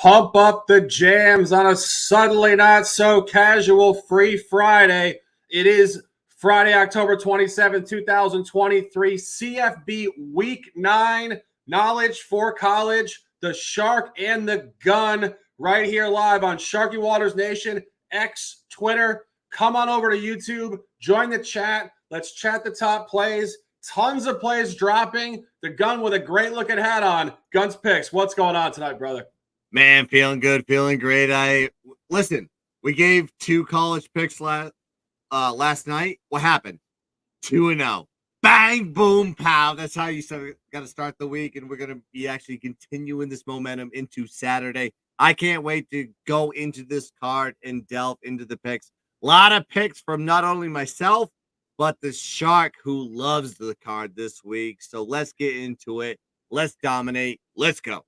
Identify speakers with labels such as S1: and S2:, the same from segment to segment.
S1: Pump up the jams on a suddenly not so casual free Friday. It is Friday, October 27, 2023, CFB Week 9, Knowledge for College, the Shark and the Gun, right here live on Sharky Waters Nation, X, Twitter. Come on over to YouTube, join the chat. Let's chat the top plays. Tons of plays dropping. The Gun with a great looking hat on. Gun's picks. What's going on tonight, brother?
S2: Man, feeling good, feeling great. Listen, we gave two college picks last night. What happened? 2-0. Bang, boom, pow. That's how you got to start the week, and we're going to be actually continuing this momentum into Saturday. I can't wait to go into this card and delve into the picks. A lot of picks from not only myself, but the Shark, who loves the card this week. So let's get into it. Let's dominate. Let's go.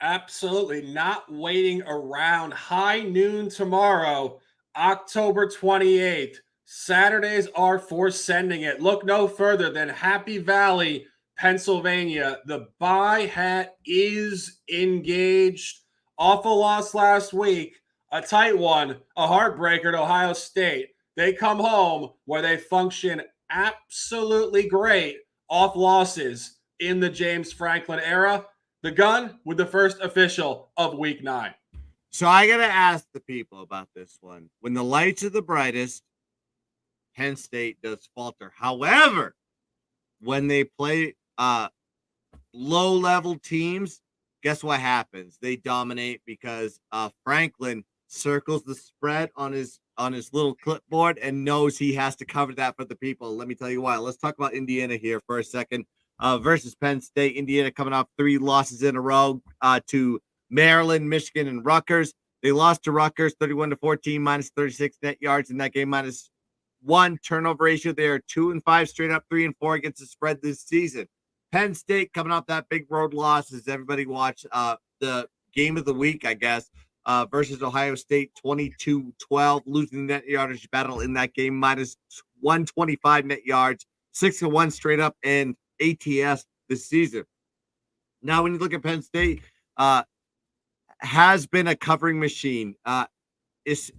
S1: Absolutely not waiting around. High noon tomorrow, October 28th. Saturdays are for sending it. Look no further than Happy Valley, Pennsylvania. The buy hat is engaged. Awful loss last week. A tight one, a heartbreaker to Ohio State. They come home where they function absolutely great off losses in the James Franklin era. The Gun with the first official of Week 9.
S2: So I got to ask the people about this one. When the lights are the brightest, Penn State does falter. However, when they play low-level teams, guess what happens? They dominate because Franklin circles the spread on his little clipboard and knows he has to cover that for the people. Let me tell you why. Let's talk about Indiana here for a second. Versus Penn State. Indiana coming off 3 losses in a row to Maryland, Michigan, and Rutgers. They lost to Rutgers 31-14, minus 36 net yards in that game, minus 1 turnover ratio. They are 2-5 straight up, 3-4 against the spread this season. Penn State coming off that big road loss as everybody watched the game of the week, I guess, versus Ohio State 22-12, losing the net yardage battle in that game, minus 125 net yards, 6-1 straight up, and ATS this season. Now, when you look at Penn State, has been a covering machine. It's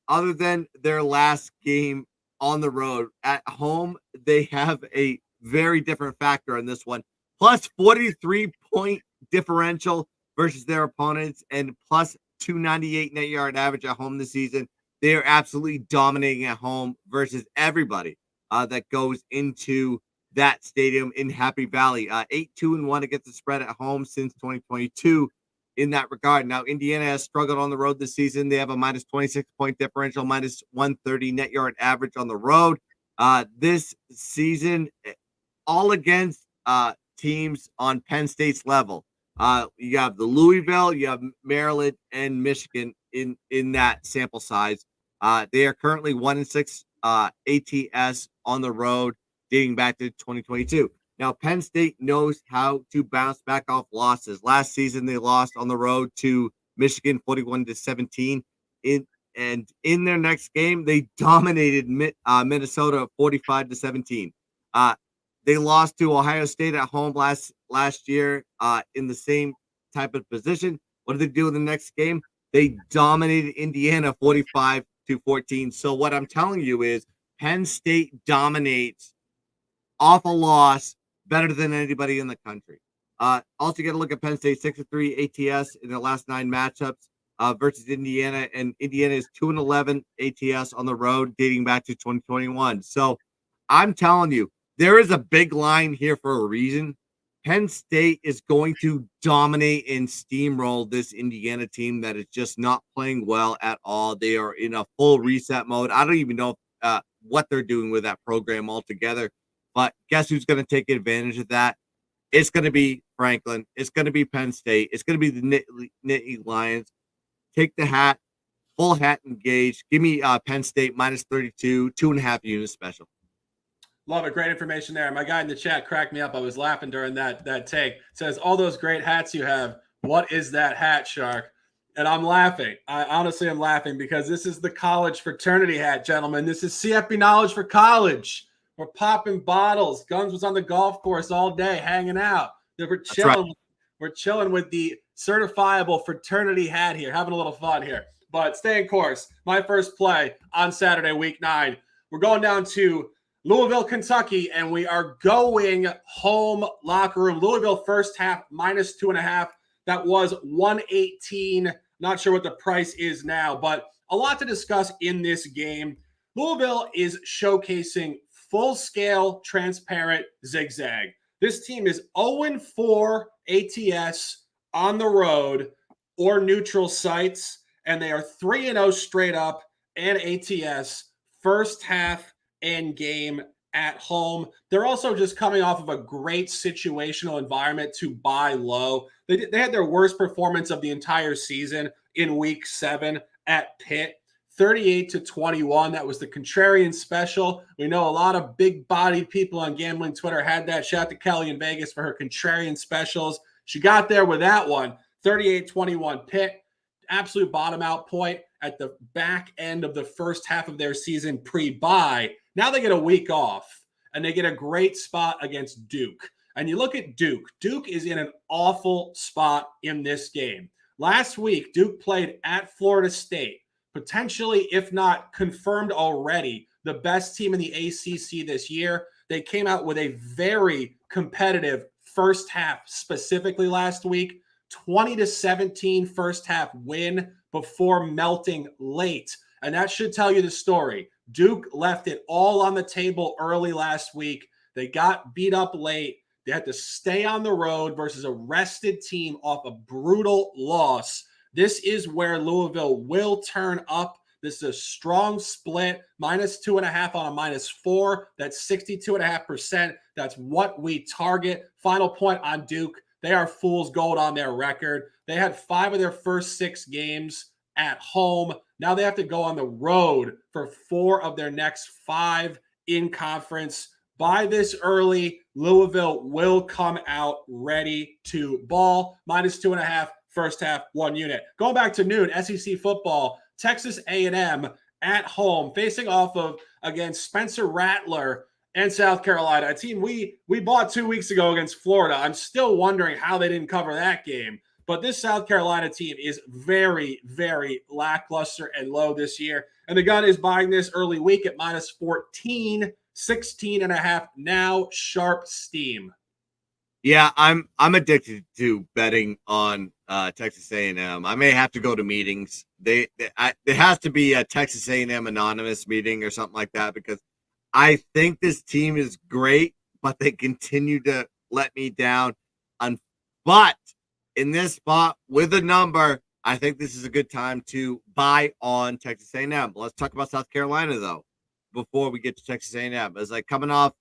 S2: other than their last game on the road. At home, they have a very different factor on this one. Plus 43-point differential versus their opponents and plus 298 net yard average at home this season. They are absolutely dominating at home versus everybody that goes into that stadium in Happy Valley. 8-2-1 against the spread at home since 2022 in that regard. Now, Indiana has struggled on the road this season. They have a minus 26-point differential, minus 130 net yard average on the road. This season, all against teams on Penn State's level. You have the Louisville, you have Maryland, and Michigan in that sample size. They are currently 1-6 ATS on the road, dating back to 2022. Now, Penn State knows how to bounce back off losses. Last season, they lost on the road to Michigan 41-17. In their next game, they dominated Minnesota 45-17. They lost to Ohio State at home last year in the same type of position. What did they do in the next game? They dominated Indiana 45-14. So what I'm telling you is Penn State dominates off a loss better than anybody in the country. Also, you got to look at Penn State 6-3 ATS in their last 9 matchups versus Indiana, and Indiana is 2-11 ATS on the road dating back to 2021. So I'm telling you, there is a big line here for a reason. Penn State is going to dominate and steamroll this Indiana team that is just not playing well at all. They are in a full reset mode. I don't even know what they're doing with that program altogether. But guess who's going to take advantage of that? It's going to be Franklin. It's going to be Penn State. It's going to be the Nittany Lions. Take the hat, full hat engaged. Give me Penn State minus 32, 2.5 units special.
S1: Love it. Great information there. My guy in the chat cracked me up. I was laughing during that take. It says, all those great hats you have. What is that hat, Shark? And I'm laughing. I honestly am laughing because this is the college fraternity hat, gentlemen. This is CFB Knowledge for College. We're popping bottles. Guns was on the golf course all day hanging out. They were chilling. Right. We're chilling with the certifiable fraternity hat here, having a little fun here. But staying course, my first play on Saturday, week 9. We're going down to Louisville, Kentucky, and we are going home locker room. Louisville first half minus 2.5. That was 118. Not sure what the price is now, but a lot to discuss in this game. Louisville is showcasing full-scale, transparent zigzag. This team is 0-4 ATS on the road or neutral sites, and they are 3-0 straight up and ATS first half and game at home. They're also just coming off of a great situational environment to buy low. They had their worst performance of the entire season in week 7 at Pitt. 38-21. That was the contrarian special. We know a lot of big-bodied people on gambling Twitter had that. Shout out to Kelly in Vegas for her contrarian specials. She got there with that one. 38-21 Pitt. Absolute bottom out point at the back end of the first half of their season pre-bye. Now they get a week off, and they get a great spot against Duke. And you look at Duke. Duke is in an awful spot in this game. Last week, Duke played at Florida State. Potentially, if not confirmed already, the best team in the ACC this year. They came out with a very competitive first half, specifically last week. 20-17 first half win before melting late. And that should tell you the story. Duke left it all on the table early last week. They got beat up late. They had to stay on the road versus a rested team off a brutal loss. This is where Louisville will turn up. This is a strong split, minus 2.5 on a -4. That's 62.5%. That's what we target. Final point on Duke. They are fool's gold on their record. They had 5 of their first 6 games at home. Now they have to go on the road for 4 of their next 5 in conference. By this early, Louisville will come out ready to ball. Minus 2.5. First half, 1 unit. Going back to noon, SEC football, Texas A&M at home, facing off of, against Spencer Rattler and South Carolina, a team we bought 2 weeks ago against Florida. I'm still wondering how they didn't cover that game. But this South Carolina team is very, very lackluster and low this year. And the gun is buying this early week at minus 14, 16.5 now, sharp steam.
S2: Yeah, I'm addicted to betting on Texas A&M. I may have to go to meetings. There has to be a Texas A&M anonymous meeting or something like that, because I think this team is great, but they continue to let me down. But in this spot with a number, I think this is a good time to buy on Texas A&M. Let's talk about South Carolina though before we get to Texas A&M. As like coming off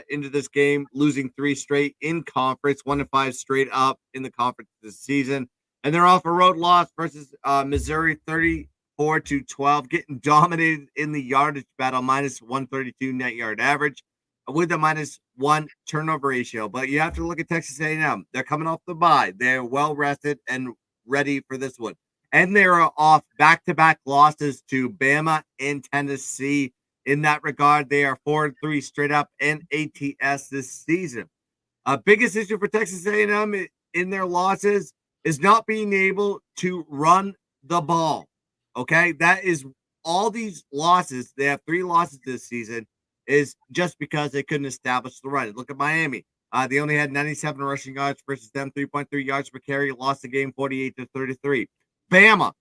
S2: into this game, losing 3 straight in conference, 1-5 straight up in the conference this season. And they're off a road loss versus Missouri, 34-12, getting dominated in the yardage battle, minus 132 net yard average with a -1 turnover ratio. But you have to look at Texas A&M. They're coming off the bye. They're well rested and ready for this one. And they're off back-to-back losses to Bama and Tennessee. In that regard, they are 4-3 straight up in ATS this season. Biggest issue for Texas A&M in their losses is not being able to run the ball. Okay, that is all these losses. They have 3 losses this season is just because they couldn't establish the run. Look at Miami. They only had 97 rushing yards versus them, 3.3 yards per carry. Lost the game 48-33. Bama.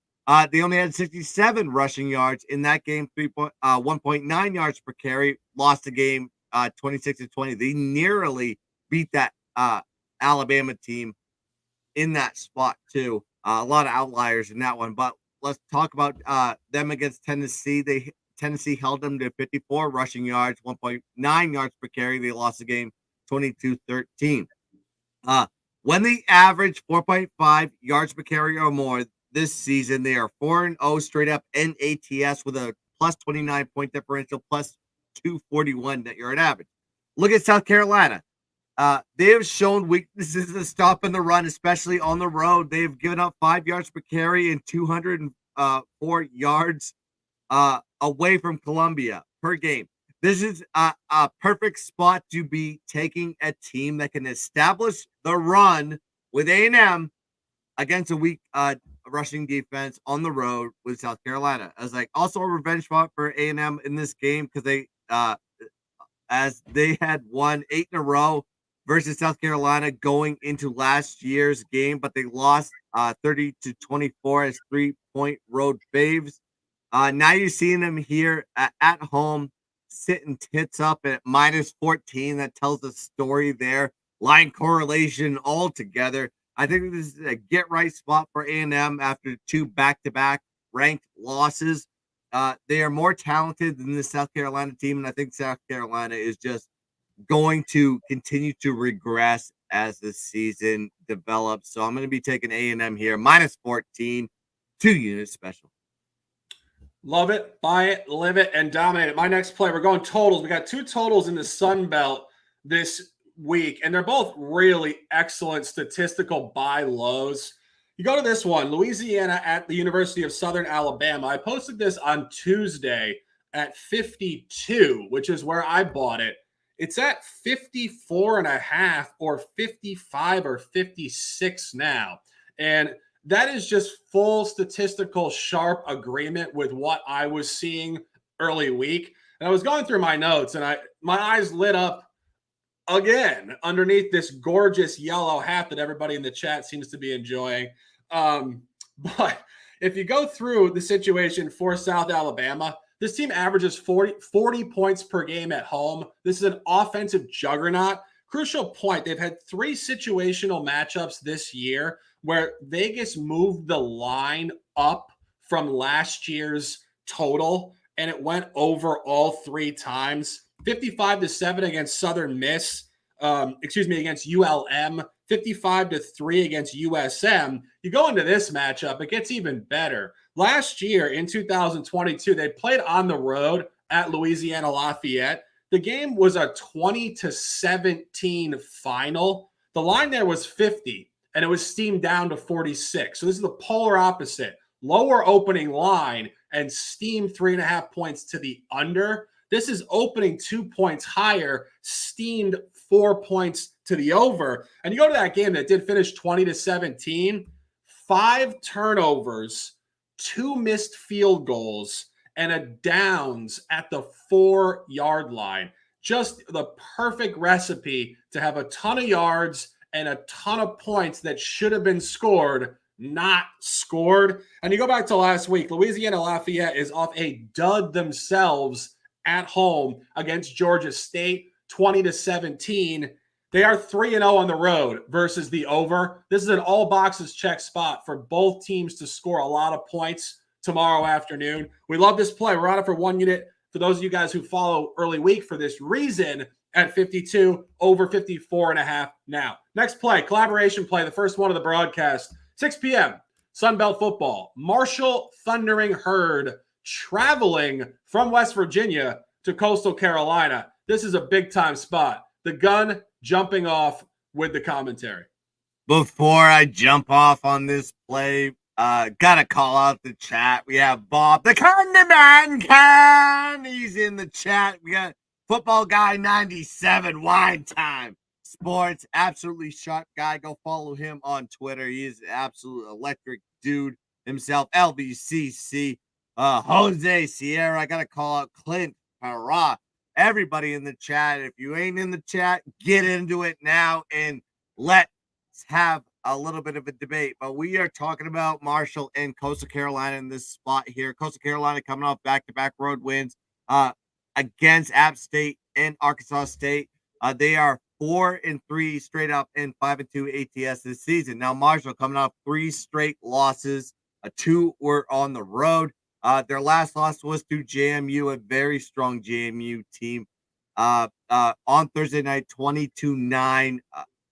S2: They only had 67 rushing yards in that game, 1.9 yards per carry, lost the game 26-20. They nearly beat that Alabama team in that spot too. A lot of outliers in that one, but let's talk about them against Tennessee. Tennessee held them to 54 rushing yards, 1.9 yards per carry. They lost the game 22-13. When they average 4.5 yards per carry or more this season, they are 4-0 straight up in ATS with a plus 29 point differential, plus 241 net yard average. Look at South Carolina. They have shown weaknesses in stopping the run, especially on the road. They have given up 5 yards per carry and 204 yards away from Columbia per game. This is a perfect spot to be taking a team that can establish the run with A&M against a weak rushing defense on the road with South Carolina. I was like, also a revenge spot for A&M in this game because they as they had won 8 in a row versus South Carolina going into last year's game, but they lost 30-24 as 3-point road faves. Now you're seeing them here at home sitting tits up at minus 14. That tells a story there. Line correlation altogether. I think this is a get right spot for A&M after 2 back-to-back ranked losses. They are more talented than the South Carolina team, and I think South Carolina is just going to continue to regress as the season develops. So I'm going to be taking A&M here, minus 14, 2-unit special.
S1: Love it, buy it, live it, and dominate it. My next play, we're going totals. We got 2 totals in the Sun Belt this week, and they're both really excellent statistical buy lows. You go to this one, Louisiana at the University of Southern Alabama. I posted this on Tuesday at 52, which is where I bought it. It's at 54.5 or 55 or 56 now. And that is just full statistical sharp agreement with what I was seeing early week. And I was going through my notes and my eyes lit up again underneath this gorgeous yellow hat that everybody in the chat seems to be enjoying. But if you go through the situation for South Alabama, this team averages 40 points per game at home. This is an offensive juggernaut. Crucial point, they've had 3 situational matchups this year where Vegas moved the line up from last year's total, and it went over all 3 times. 55-7 against Southern Miss, against ULM, 55-3 against USM. You go into this matchup, it gets even better. Last year in 2022, they played on the road at Louisiana Lafayette. The game was a 20-17 final. The line there was 50, and it was steamed down to 46. So this is the polar opposite. Lower opening line and steam 3.5 points to the under. This is opening 2 points higher, steamed 4 points to the over. And you go to that game that did finish 20-17, 5 turnovers, 2 missed field goals, and a downs at the 4-yard line. Just the perfect recipe to have a ton of yards and a ton of points that should have been scored, not scored. And you go back to last week, Louisiana Lafayette is off a dud themselves at home against Georgia State, 20-17. They are 3-0 on the road versus the over. This is an all boxes check spot for both teams to score a lot of points tomorrow afternoon. We love this play. We're on it for 1 unit for those of you guys who follow early week for this reason at 52, over 54.5 now. Next play, collaboration play, the first one of the broadcast, 6 p.m., Sunbelt football. Marshall Thundering Herd traveling from West Virginia to Coastal Carolina. This is a big-time spot. The gun jumping off with the commentary.
S2: Before I jump off on this play, gotta call out the chat. We have Bob, the Condiment Can. He's in the chat. We got Football Guy 97, Wine Time Sports. Absolutely sharp guy. Go follow him on Twitter. He is an absolute electric dude himself. LVCC. Jose Sierra. I gotta call out Clint Parra. Everybody in the chat. If you ain't in the chat, get into it now and let's have a little bit of a debate. But we are talking about Marshall and Coastal Carolina in this spot here. Coastal Carolina coming off back-to-back road wins against App State and Arkansas State. They are 4-3 straight up and 5-2 ATS this season. Now Marshall coming off 3 straight losses. 2 were on the road. Their last loss was to JMU, a very strong JMU team, on Thursday night, 22-9,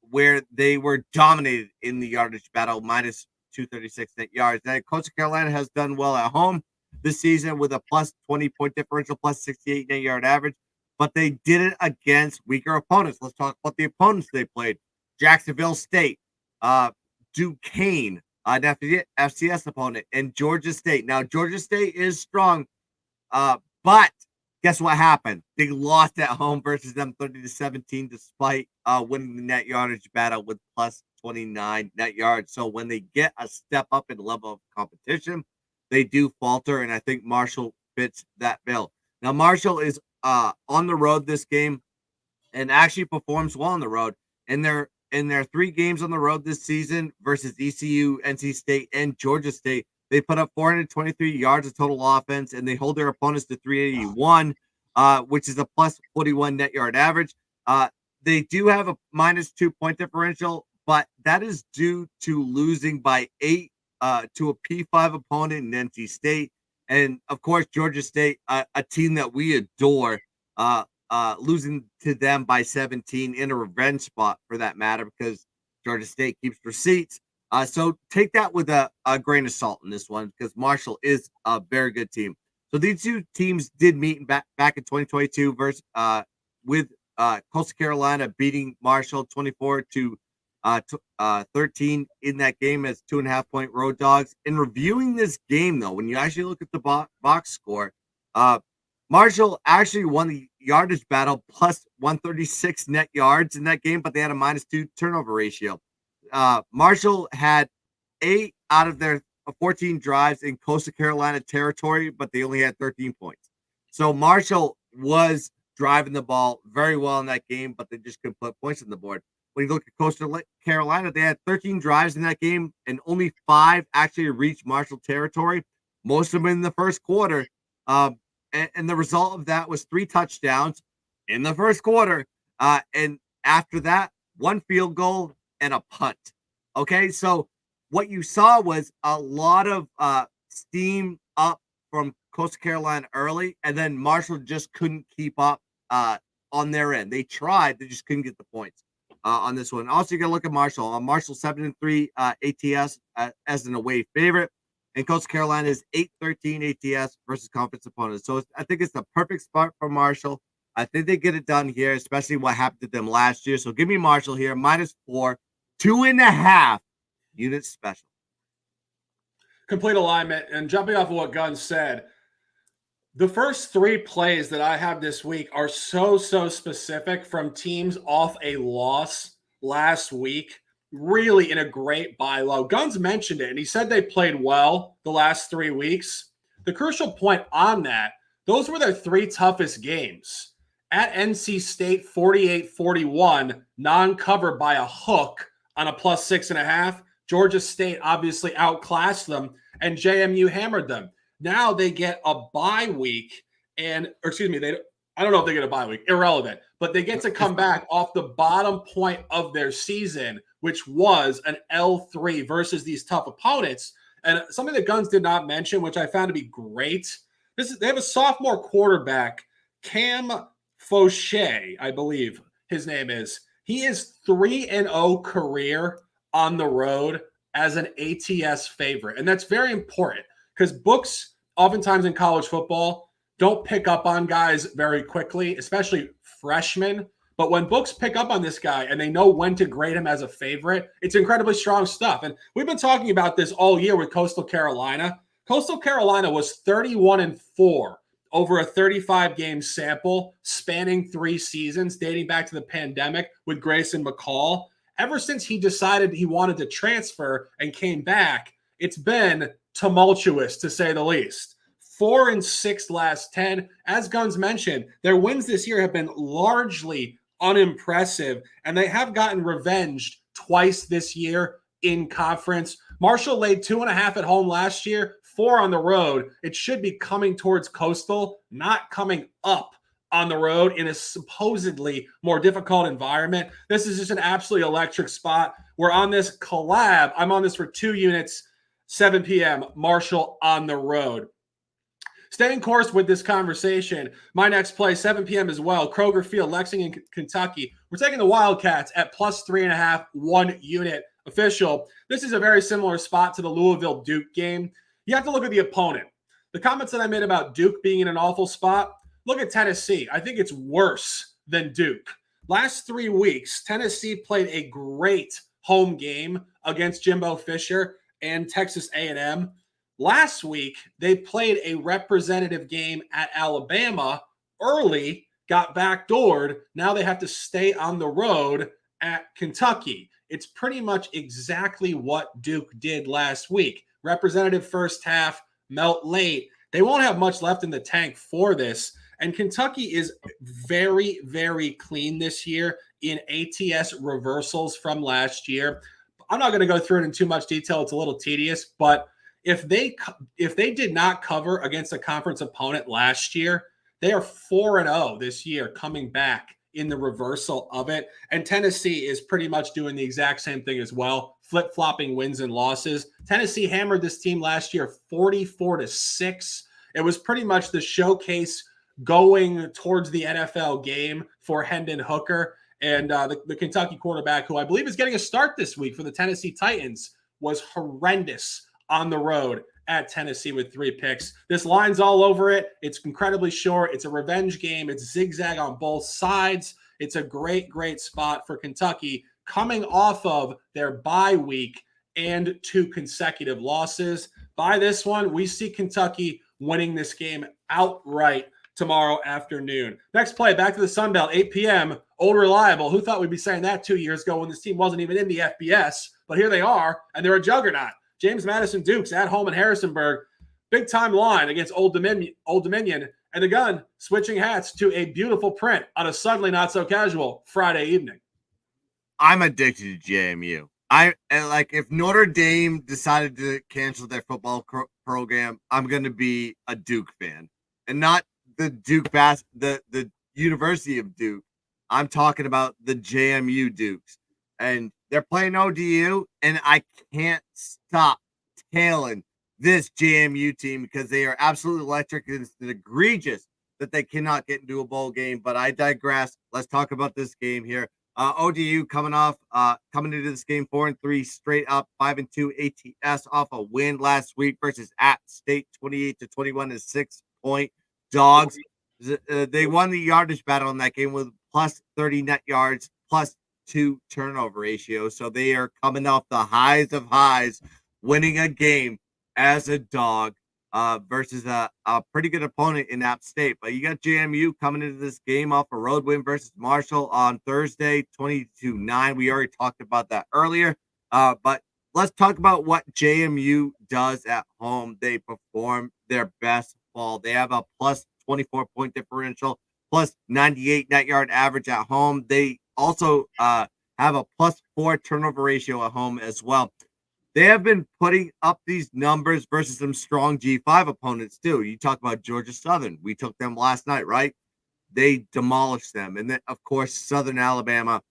S2: where they were dominated in the yardage battle, minus 236 net yards. Now, Coastal Carolina has done well at home this season with a plus 20-point differential, plus 68 net yard average, but they did it against weaker opponents. Let's talk about the opponents they played. Jacksonville State, Duquesne, an FCS opponent, and Georgia State. Now, Georgia State is strong, but guess what happened? They lost at home versus them 30-17, despite winning the net yardage battle with plus 29 net yards. So when they get a step up in level of competition, they do falter, and I think Marshall fits that bill. Now, Marshall is on the road this game and actually performs well on the road. In their 3 games on the road this season versus ECU, NC State, and Georgia State, they put up 423 yards of total offense, and they hold their opponents to 381, which is a plus 41 net yard average. They do have a -2 point differential, but that is due to losing by 8 to a P5 opponent in NC State. And of course, Georgia State, a team that we adore, losing to them by 17 in a revenge spot for that matter, because Georgia State keeps receipts. So take that with a grain of salt in this one, because Marshall is a very good team. So these 2 teams did meet back in 2022 versus with Coastal Carolina beating Marshall 24 to 13 in that game as 2.5-point road dogs. In reviewing this game, though, when you actually look at the box score, Marshall actually won the yardage battle plus 136 net yards in that game, but they had a -2 turnover ratio. Marshall had 8 out of their 14 drives in Coastal Carolina territory, but they only had 13 points. So Marshall was driving the ball very well in that game, but they just couldn't put points on the board. When you look at Coastal Carolina, they had 13 drives in that game, and only 5 actually reached Marshall territory, most of them in the first quarter. And the result of that was 3 touchdowns in the first quarter. And after that, 1 field goal and a punt. Okay, so what you saw was a lot of steam up from Coastal Carolina early, and then Marshall just couldn't keep up on their end. They tried, they just couldn't get the points on this one. Also, you got to look at Marshall. Marshall 7-3 ATS as an away favorite, and Coastal Carolina is 8-13 ATS versus conference opponents. So I think it's the perfect spot for Marshall. I think they get it done here, especially what happened to them last year. So give me Marshall here, -4, 2.5 units special.
S1: Complete alignment. And jumping off of what Gunn said, the first 3 plays that I have this week are so specific from teams off a loss last week, really in a great buy low. Guns mentioned it, and he said they played well the last 3 weeks. The crucial point on that, those were their 3 toughest games. At NC State, 48-41, non-cover by a hook on a +6.5. Georgia State obviously outclassed them, and JMU hammered them. Now they get a bye week, I don't know if they get a bye week, irrelevant, but they get to come back off the bottom point of their season, which was an L3 versus these tough opponents. And something that Guns did not mention, which I found to be great, they have a sophomore quarterback, Cam Fauché, I believe his name is. He is 3-0 career on the road as an ATS favorite. And that's very important because books oftentimes in college football don't pick up on guys very quickly, especially freshmen. But when books pick up on this guy and they know when to grade him as a favorite, it's incredibly strong stuff. And we've been talking about this all year with Coastal Carolina. Coastal Carolina was 31-4 over a 35-game sample spanning 3 seasons dating back to the pandemic with Grayson McCall. Ever since he decided he wanted to transfer and came back, it's been tumultuous, to say the least. 4-6 last 10. As Guns mentioned, their wins this year have been largely unimpressive, and they have gotten revenged twice this year in conference. Marshall laid 2.5 at home last year, 4 on the road. It should be coming towards Coastal, not coming up on the road in a supposedly more difficult environment. This is just an absolutely electric spot. We're on this collab. I'm on this for 2 units, 7 p.m., Marshall on the road. Staying course with this conversation, my next play, 7 p.m. as well, Kroger Field, Lexington, Kentucky. We're taking the Wildcats at +3.5, 1 unit official. This is a very similar spot to the Louisville Duke game. You have to look at the opponent. The comments that I made about Duke being in an awful spot, look at Tennessee. I think it's worse than Duke. Last 3 weeks, Tennessee played a great home game against Jimbo Fisher and Texas A&M. Last week, they played a representative game at Alabama early, got backdoored. Now they have to stay on the road at Kentucky. it's pretty much exactly what Duke did last week. Representative first half, melt late. They won't have much left in the tank for this. And Kentucky is very, very clean this year in ATS reversals from last year. I'm not going to go through it in too much detail. It's a little tedious, but if they did not cover against a conference opponent last year, they are 4-0 this year coming back in the reversal of it. And Tennessee is pretty much doing the exact same thing as well, flip-flopping wins and losses. Tennessee hammered this team last year 44-6. It was pretty much the showcase going towards the NFL game for Hendon Hooker. And the Kentucky quarterback, who I believe is getting a start this week for the Tennessee Titans, was horrendous on the road at Tennessee with 3 picks. This line's all over it. It's incredibly short. It's a revenge game. It's zigzag on both sides. It's a great, great spot for Kentucky coming off of their bye week and 2 consecutive losses. By this one, we see Kentucky winning this game outright tomorrow afternoon. Next play, back to the Sun Belt, 8 p.m. Old Reliable. Who thought we'd be saying that 2 years ago when this team wasn't even in the FBS? But here they are, and they're a juggernaut. James Madison Dukes at home in Harrisonburg. Big time line against Old Dominion. And the Gun switching hats to a beautiful print on a suddenly not so casual Friday evening.
S2: I'm addicted to JMU. If Notre Dame decided to cancel their football program, I'm going to be a Duke fan, and not the the University of Duke. I'm talking about the JMU Dukes, and they're playing ODU, and I can't stop tailing this JMU team because they are absolutely electric. It's egregious that they cannot get into a bowl game, but I digress. Let's talk about this game here. ODU coming into this game 4-3 straight up, 5-2 ATS off a win last week versus App State, 28-21 as 6-point dogs. They won the yardage battle in that game with plus 30 net yards, plus 2 turnover ratio. So they are coming off the highs of highs, winning a game as a dog versus a pretty good opponent in App State. But you got JMU coming into this game off a road win versus Marshall on Thursday, 20-9. We already talked about that earlier. But let's talk about what JMU does at home. They perform their best ball. They have a plus 24-point differential, plus 98 net yard average at home. They also have a plus 4 turnover ratio at home as well. They have been putting up these numbers versus some strong G5 opponents too. You talk about Georgia Southern. We took them last night, right? They demolished them. And then, of course, Southern Alabama,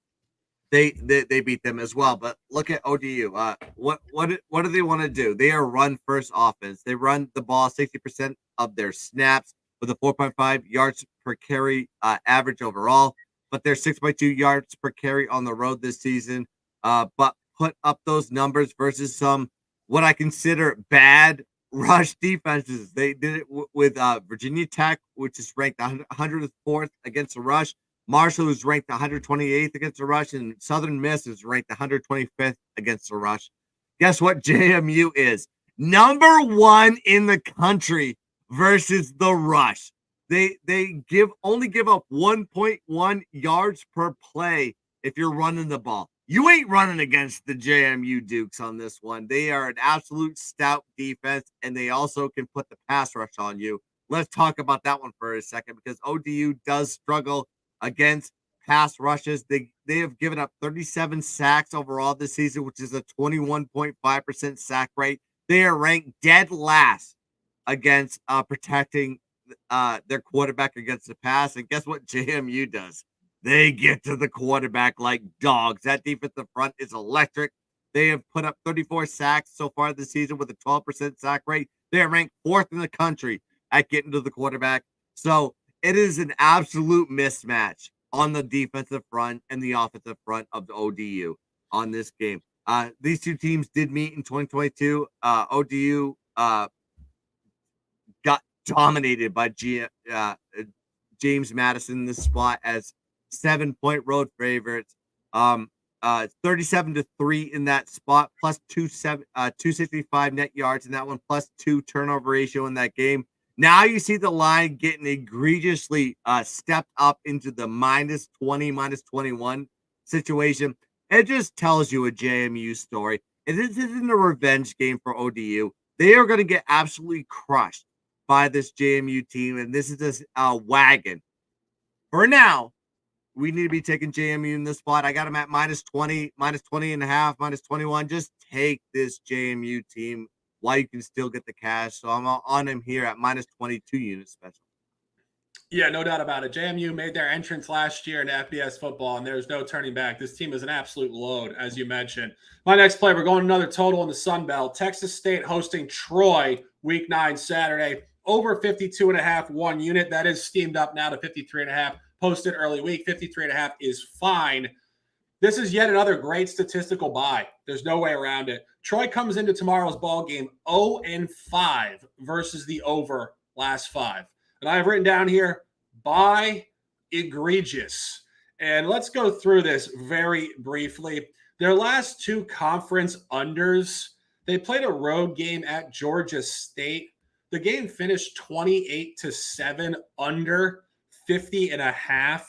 S2: they beat them as well. But look at ODU. What do they want to do? They are run-first offense. They run the ball 60% of their snaps with a 4.5 yards per carry average overall. But they're 6.2 yards per carry on the road this season. But put up those numbers versus some what I consider bad rush defenses. They did it with Virginia Tech, which is ranked 104th against the rush. Marshall is ranked 128th against the rush, and Southern Miss is ranked 125th against the rush. Guess what JMU is? Number 1 in the country versus the rush. They only give up 1.1 yards per play if you're running the ball. You ain't running against the JMU Dukes on this one. They are an absolute stout defense, and they also can put the pass rush on you. Let's talk about that one for a second because ODU does struggle against pass rushes. They have given up 37 sacks overall this season, which is a 21.5% sack rate. They are ranked dead last against protecting their quarterback against the pass. And guess what JMU does? They get to the quarterback like dogs. That defensive front is electric. They have put up 34 sacks so far this season with a 12% sack rate. They are ranked 4th in the country at getting to the quarterback. So it is an absolute mismatch on the defensive front and the offensive front of the ODU on this game. These two teams did meet in 2022. ODU got dominated by James Madison in this spot as 7-point road favorites. 37-3 in that spot, plus 265 net yards in that one, plus 2 turnover ratio in that game. Now you see the line getting egregiously stepped up into the -20, -21 situation. It just tells you a JMU story. And this isn't a revenge game for ODU. They are going to get absolutely crushed by this JMU team, and this is this wagon. For now, we need to be taking JMU in this spot. I got them at minus 20, minus 20 and a half, minus 21. Just take this JMU team while you can still get the cash. So I'm on him here at minus 22 units special.
S1: Yeah, no doubt about it. JMU made their entrance last year in FBS football, and there's no turning back. This team is an absolute load, as you mentioned. My next play, we're going another total in the Sun Belt. Texas State hosting Troy, Week 9 Saturday. Over 52.5, 1 unit. That is steamed up now to 53.5. Posted early week. 53.5 is fine. This is yet another great statistical buy. There's no way around it. Troy comes into tomorrow's ball game 0-5 versus the over last 5. And I have written down here, buy egregious. And let's go through this very briefly. Their last 2 conference unders, they played a road game at Georgia State. The game finished 28-7 under 50.5.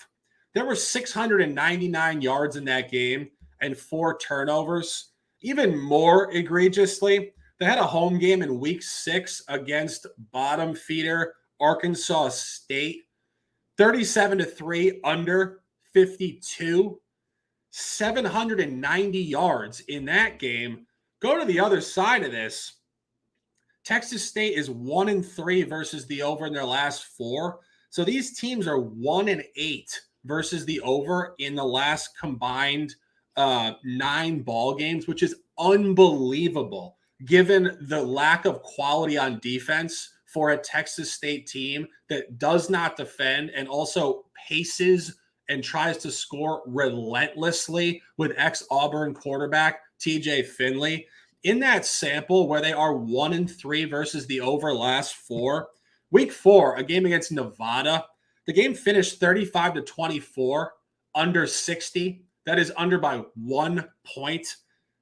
S1: There were 699 yards in that game and 4 turnovers. Even more egregiously, they had a home game in week 6 against bottom feeder Arkansas State. 37-3 under 52. 790 yards in that game. Go to the other side of this. Texas State is 1-3 versus the over in their last 4. So these teams are 1-8 versus the over in the last combined 9 ball games, which is unbelievable given the lack of quality on defense for a Texas State team that does not defend and also paces and tries to score relentlessly with ex-Auburn quarterback TJ Finley. In that sample where they are 1-3 versus the over last 4, week 4, a game against Nevada, the game finished 35-24, under 60. That is under by 1 point.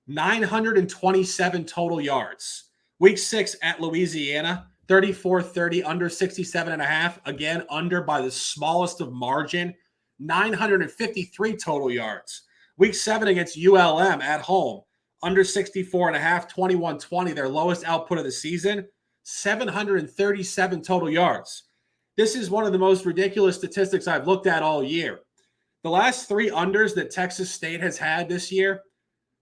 S1: 927 total yards. Week 6 at Louisiana, 34-30, under 67.5. Again, under by the smallest of margin. 953 total yards. Week 7 against ULM at home, under 64.5, 21-20, their lowest output of the season. 737 total yards. This is one of the most ridiculous statistics I've looked at all year. The last 3 unders that Texas State has had this year,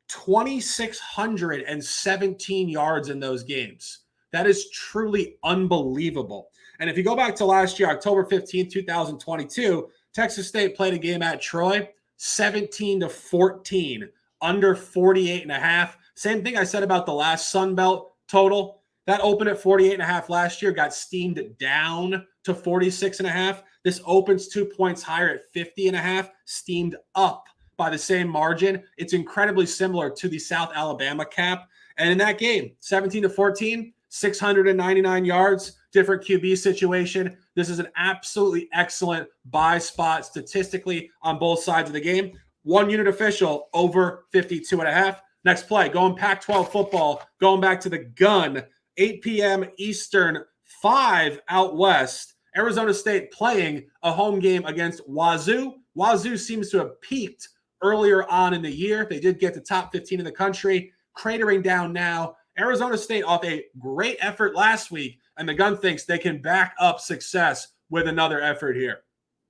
S1: 2,617 yards in those games. That is truly unbelievable. And if you go back to last year, October 15, 2022, Texas State played a game at Troy, 17-14, under 48.5. Same thing I said about the last Sun Belt total. That opened at 48.5 last year, got steamed down to 46.5. This opens 2 points higher at 50.5, steamed up by the same margin. It's incredibly similar to the South Alabama cap. And in that game, 17-14, 699 yards, different QB situation. This is an absolutely excellent buy spot statistically on both sides of the game. 1 unit official over 52.5. Next play, going Pac-12 football, going back to the gun, 8 p.m. Eastern, 5 out west. Arizona State playing a home game against Wazoo. Wazoo seems to have peaked earlier on in the year. They did get the top 15 in the country, cratering down now. Arizona State off a great effort last week, and the gun thinks they can back up success with another effort here.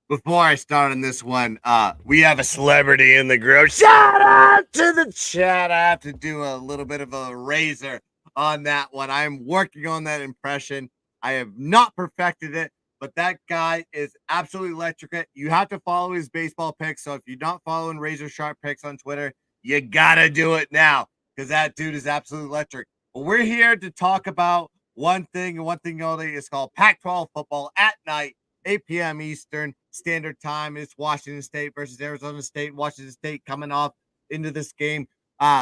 S2: Before I start on this one, we have a celebrity in the group. Shout out to the chat. I have to do a little bit of a razor on that one. I'm working on that impression. I have not perfected it, but that guy is absolutely electric. You have to follow his baseball picks. So if you're not following Razor Sharp Picks on Twitter, you got to do it now because that dude is absolutely electric. But we're here to talk about one thing and one thing only. It's called Pac-12 football at night, 8 p.m. Eastern Standard Time. It's Washington State versus Arizona State. Washington State coming off into this game,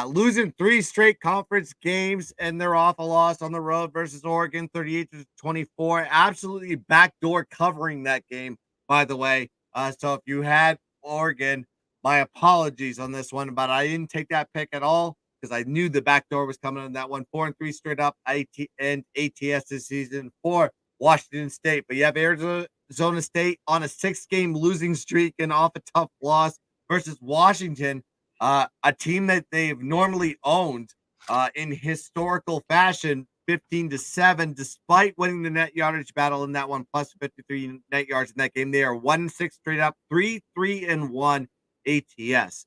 S2: losing 3 straight conference games, and they're off a loss on the road versus Oregon, 38-24. Absolutely backdoor covering that game, by the way. So if you had Oregon, my apologies on this one, but I didn't take that pick at all because I knew the backdoor was coming on that one. 4-3 straight up and ATS this season for Washington State. But you have Arizona State on a 6-game losing streak and off a tough loss versus Washington, a team that they've normally owned in historical fashion, 15-7, despite winning the net yardage battle in that one, plus 53 net yards in that game. They are 1-6 straight up, 3-3-1 ATS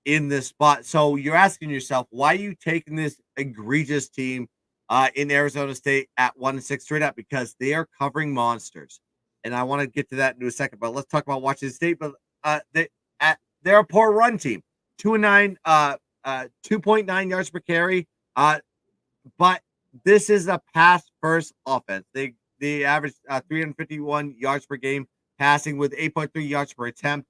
S2: in this spot. So you're asking yourself, why are you taking this egregious team in Arizona State at 1-6 straight up? Because they are covering monsters. And I want to get to that in a second, but let's talk about Washington State. But they're a poor run team. 2-9, 2.9 yards per carry. But this is a pass first offense. They average 351 yards per game passing with 8.3 yards per attempt.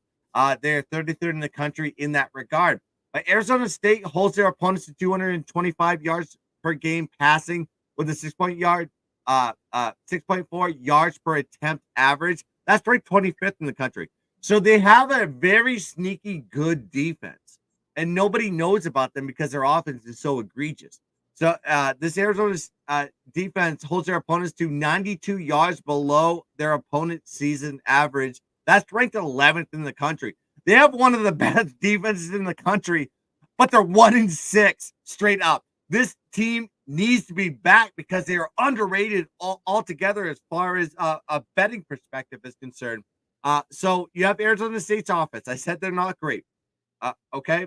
S2: They're 33rd in the country in that regard. But Arizona State holds their opponents to 225 yards per game passing with a 6.4 yards per attempt average. That's ranked 25th in the country. So they have a very sneaky good defense, and nobody knows about them because their offense is so egregious. So this Arizona defense holds their opponents to 92 yards below their opponent's season average. That's ranked 11th in the country. They have one of the best defenses in the country, but they're 1-6 straight up. This team needs to be back because they are underrated altogether as far as a betting perspective is concerned. So you have Arizona State's offense. I said they're not great. Okay.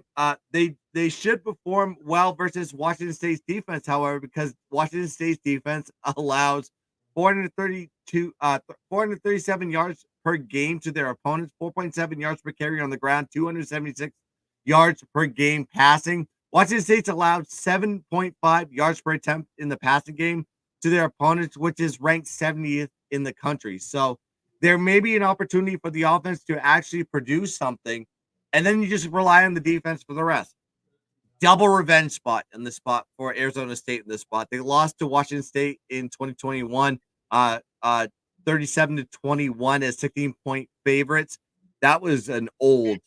S2: They should perform well versus Washington State's defense, however, because Washington State's defense allows 437 yards per game to their opponents, 4.7 yards per carry on the ground, 276 yards per game passing. Washington State's allowed 7.5 yards per attempt in the passing game to their opponents, which is ranked 70th in the country. So there may be an opportunity for the offense to actually produce something, and then you just rely on the defense for the rest. Double revenge spot in the spot for Arizona State in this spot. They lost to Washington State in 2021, 37-21 as 16-point favorites. That was an old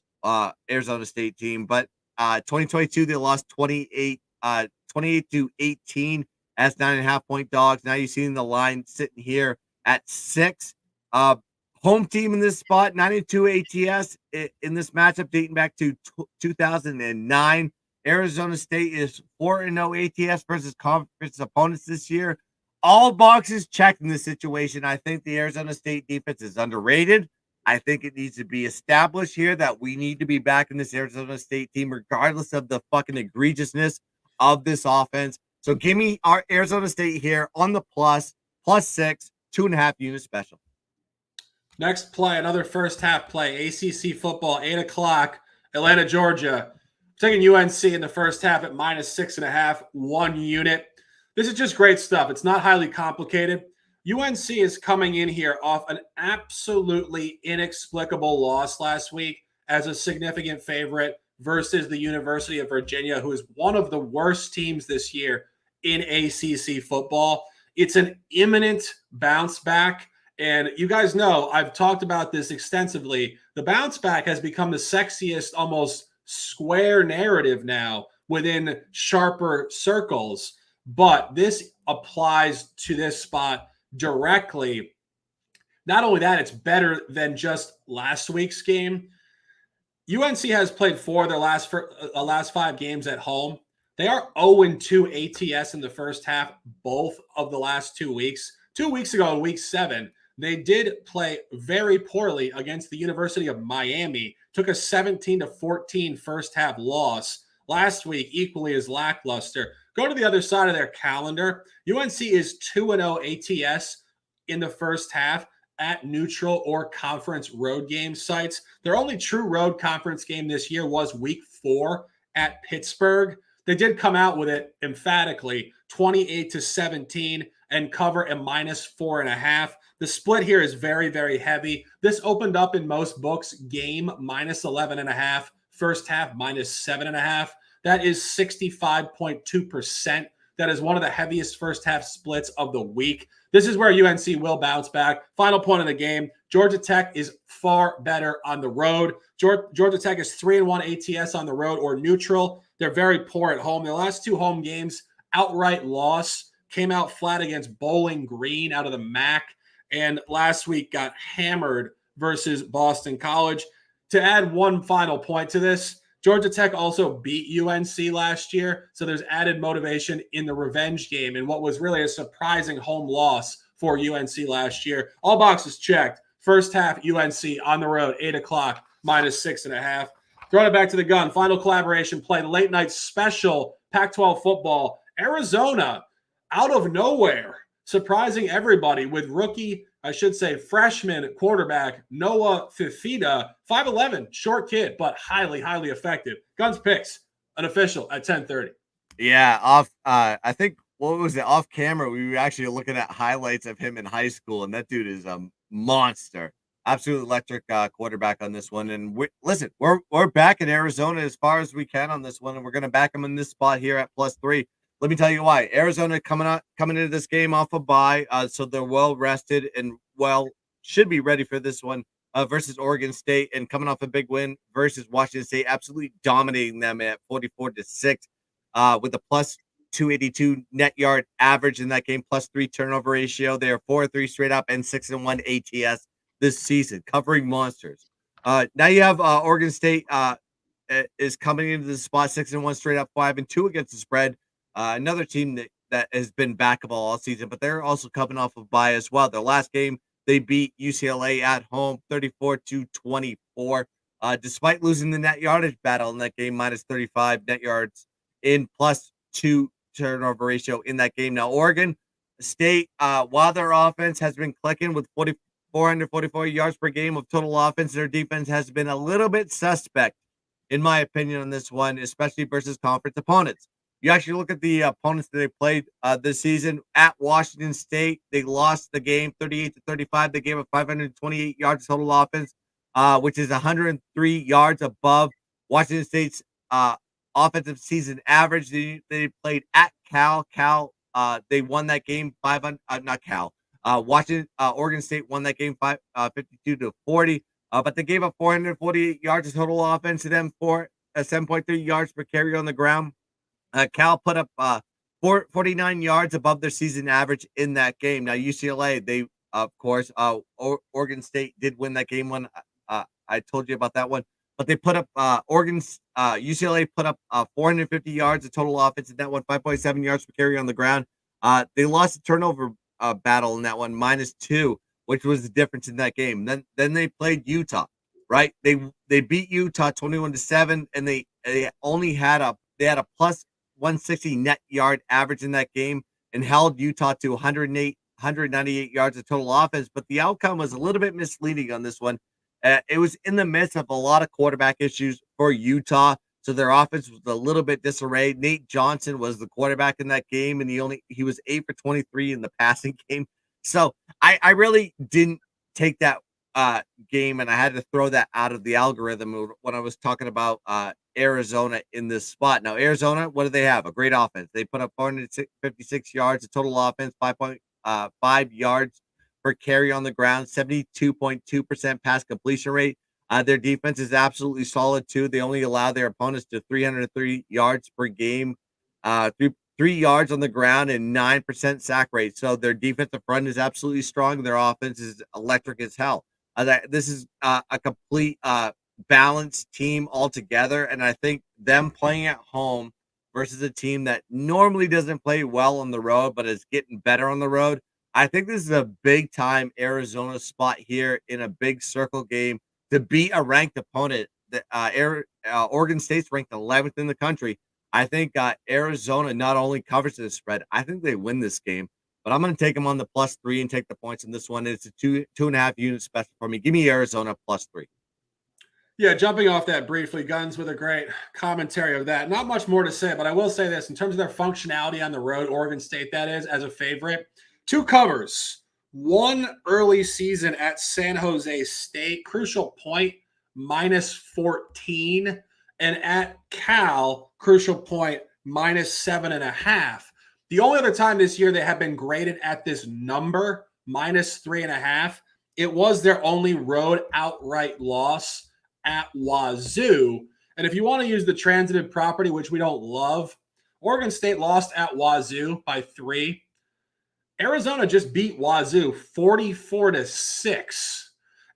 S2: Arizona State team, but 2022 they lost 28-18 as 9.5-point dogs. Now you're seeing the line sitting here at 6. Home team in this spot, 92 ATS in this matchup dating back to 2009. Arizona State is 4-0 ATS versus conference opponents this year. All boxes checked in this situation. I think the Arizona State defense is underrated. I think it needs to be established here that we need to be back in this Arizona State team, regardless of the fucking egregiousness of this offense. So give me our Arizona State here on the +6, 2.5 unit special.
S1: Next play, another first half play. ACC football, 8 o'clock, Atlanta, Georgia. Taking UNC in the first half at -6.5, 1 unit. This is just great stuff. It's not highly complicated. UNC is coming in here off an absolutely inexplicable loss last week as a significant favorite versus the University of Virginia, who is one of the worst teams this year in ACC football. It's an imminent bounce back. And you guys know, I've talked about this extensively. The bounce back has become the sexiest, almost square narrative now within sharper circles. But this applies to this spot directly. Not only that, it's better than just last week's game. UNC has played 4 of their last 5 games at home. They are 0-2 ATS in the first half, both of the last 2 weeks. 2 weeks ago, in week 7, they did play very poorly against the University of Miami. Took a 17-14 first half loss. Last week, equally as lackluster. Go to the other side of their calendar. UNC is 2-0 ATS in the first half at neutral or conference road game sites. Their only true road conference game this year was week 4 at Pittsburgh. They did come out with it emphatically, 28-17, and cover a -4.5. The split here is very, very heavy. This opened up in most books game -11.5, first half -7.5. That is 65.2%. That is one of the heaviest first half splits of the week. This is where UNC will bounce back. Final point of the game. Georgia Tech is far better on the road. Georgia Tech is 3-1 ATS on the road or neutral. They're very poor at home. Their last 2 home games, outright loss. Came out flat against Bowling Green out of the MAC. And last week got hammered versus Boston College. To add one final point to this, Georgia Tech also beat UNC last year, so there's added motivation in the revenge game in what was really a surprising home loss for UNC last year. All boxes checked. First half, UNC on the road, 8 o'clock, -6.5. Throwing it back to the gun. Final collaboration play, the late night special, Pac-12 football. Arizona, out of nowhere, surprising everybody with freshman quarterback Noah Fifita, 5'11", short kid, but highly, highly effective. Guns picks, an official at 10:30.
S2: Yeah, I think, what was it, off camera, we were actually looking at highlights of him in high school, and that dude is a monster. Absolute electric quarterback on this one. And listen, we're back in Arizona as far as we can on this one, and we're going to back him in this spot here at +3. Let me tell you why. Arizona coming into this game off a bye, so they're well rested and should be ready for this one versus Oregon State, and coming off a big win versus Washington State, absolutely dominating them at 44-6 with a +282 net yard average in that game, +3 turnover ratio. They are 4-3 straight up and 6-1 ATS this season, covering monsters. Now you have Oregon State is coming into the spot 6-1 straight up, 5-2 against the spread. Another team that has been backable all season, but they're also coming off of bye as well. Their last game, they beat UCLA at home 34-24. Despite losing the net yardage battle in that game, -35 net yards in, +2 turnover ratio in that game. Now, Oregon State, while their offense has been clicking with 444 yards per game of total offense, their defense has been a little bit suspect, in my opinion, on this one, especially versus conference opponents. You actually look at the opponents that they played this season. At Washington State, they lost the game 38-35. They gave up 528 yards total offense, which is 103 yards above Washington State's offensive season average. They played at Cal. They won that game Oregon State won that game 52-40. But they gave up 448 yards of total offense to them for 7.3 yards per carry on the ground. Cal put up 49 yards above their season average in that game. Now, UCLA, they, of course, Oregon State did win that game one. I told you about that one. But they put up, UCLA put up 450 yards of total offense in that one, 5.7 yards per carry on the ground. They lost the turnover battle in that one, -2, which was the difference in that game. Then they played Utah, right? They beat Utah 21-7, and they only had a +160 net yard average in that game, and held Utah to 198 yards of total offense. But the outcome was a little bit misleading on this one. It was in the midst of a lot of quarterback issues for Utah, so their offense was a little bit disarrayed. Nate Johnson was the quarterback in that game, and he was 8 for 23 in the passing game. So I really didn't take that game, and I had to throw that out of the algorithm when I was talking about Arizona in this spot. Now, Arizona, what do they have? A great offense. They put up 456 yards of total offense, 5.5 yards per carry on the ground, 72.2% pass completion rate. Their defense is absolutely solid too. They only allow their opponents to 303 yards per game, 3 yards on the ground, and 9% sack rate. So their defensive front is absolutely strong. Their offense is electric as hell. This is a complete balanced team altogether, and I think them playing at home versus a team that normally doesn't play well on the road but is getting better on the road, I think this is a big time Arizona spot here in a big circle game to beat a ranked opponent. Oregon State's ranked 11th in the country. I think Arizona not only covers the spread, I think they win this game. But I'm going to take them on the +3 and take the points in this one. It's a 2.5 unit special for me. Give me Arizona +3.
S1: Yeah, jumping off that briefly, Guns with a great commentary of that. Not much more to say, but I will say this. In terms of their functionality on the road, Oregon State, that is, as a favorite, 2 covers, 1 early season at San Jose State, crucial point, -14, and at Cal, crucial point, -7.5. The only other time this year they have been graded at this number, -3.5, it was their only road outright loss at Wazoo. And if you want to use the transitive property, which we don't love, Oregon State lost at Wazoo by 3. Arizona just beat Wazoo 44-6.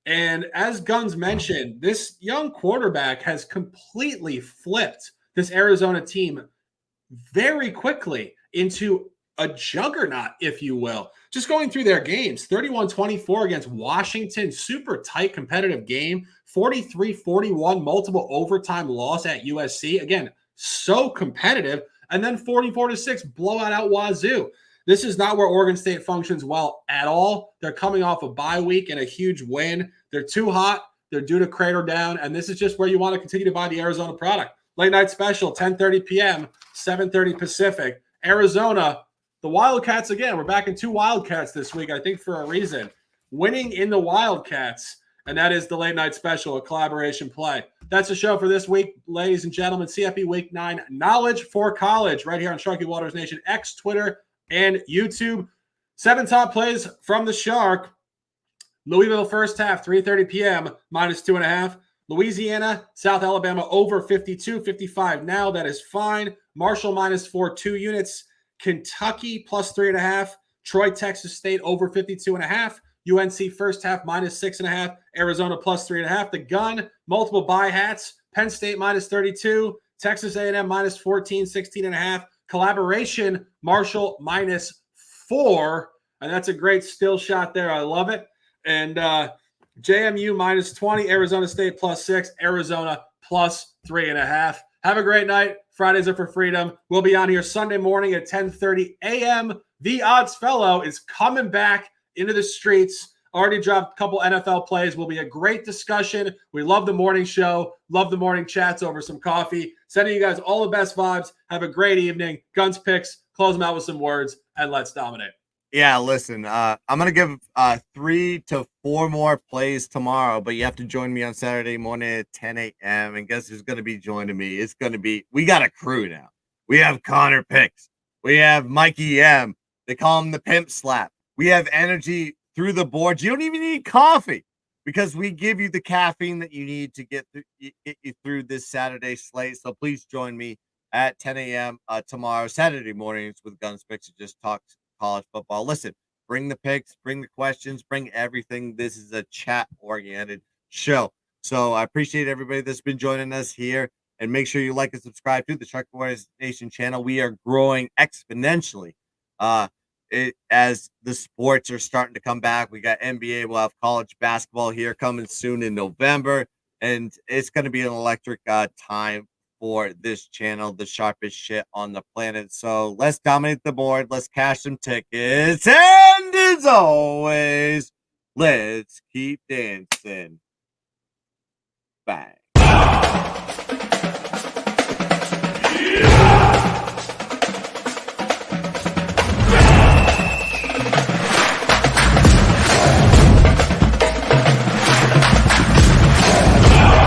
S1: And as Guns mentioned, this young quarterback has completely flipped this Arizona team very quickly into a juggernaut, if you will. Just going through their games, 31-24 against Washington, super tight competitive game, 43-41 multiple overtime loss at USC. Again, so competitive. And then 44-6 blowout out Wazoo. This is not where Oregon State functions well at all. They're coming off a bye week and a huge win. They're too hot. They're due to crater down. And this is just where you want to continue to buy the Arizona product. Late night special, 10:30 p.m., 7:30 Pacific. Arizona, the Wildcats again. We're back in 2 Wildcats this week, I think for a reason. Winning in the Wildcats, and that is the late night special, a collaboration play. That's the show for this week, ladies and gentlemen. CFP Week 9, Knowledge for College, right here on Sharky Waters Nation, X, Twitter, and YouTube. 7 top plays from the Shark. Louisville first half, 3:30 p.m., -2.5. Louisiana, South Alabama over 52-55. Now that is fine. Marshall -4, 2 units. Kentucky +3.5. Troy, Texas State over 52.5. UNC first half -6.5. Arizona +3.5. The Gun, multiple buy hats. Penn State -32. Texas A&M -14, 16.5. Collaboration, Marshall -4. And that's a great still shot there. I love it. And JMU -20, Arizona State +6, Arizona +3.5. Have a great night. Fridays are for freedom. We'll be on here Sunday morning at 10:30 a.m. The Odds Fellow is coming back into the streets. Already dropped a couple NFL plays. Will be a great discussion. We love the morning show. Love the morning chats over some coffee. Sending you guys all the best vibes. Have a great evening. Guns picks. Close them out with some words, and let's dominate.
S2: Yeah, listen, I'm going to give 3 to 4 more plays tomorrow, but you have to join me on Saturday morning at 10 a.m. And guess who's going to be joining me? It's going to be, we got a crew now. We have Connor Picks. We have Mikey M. They call him the Pimp Slap. We have energy through the board. You don't even need coffee because we give you the caffeine that you need to get you through this Saturday slate. So please join me at 10 a.m. Tomorrow, Saturday mornings with Guns Picks and just talk college football. Listen, bring the picks, bring the questions, bring everything. This is a chat-oriented show. So I appreciate everybody that's been joining us here. And make sure you like and subscribe to the Shark Boys Nation channel. We are growing exponentially as the sports are starting to come back. We got NBA. We'll have college basketball here coming soon in November. And it's going to be an electric time for this channel, the sharpest shit on the planet. So let's dominate the board. Let's cash some tickets. And as always, let's keep dancing. Bye.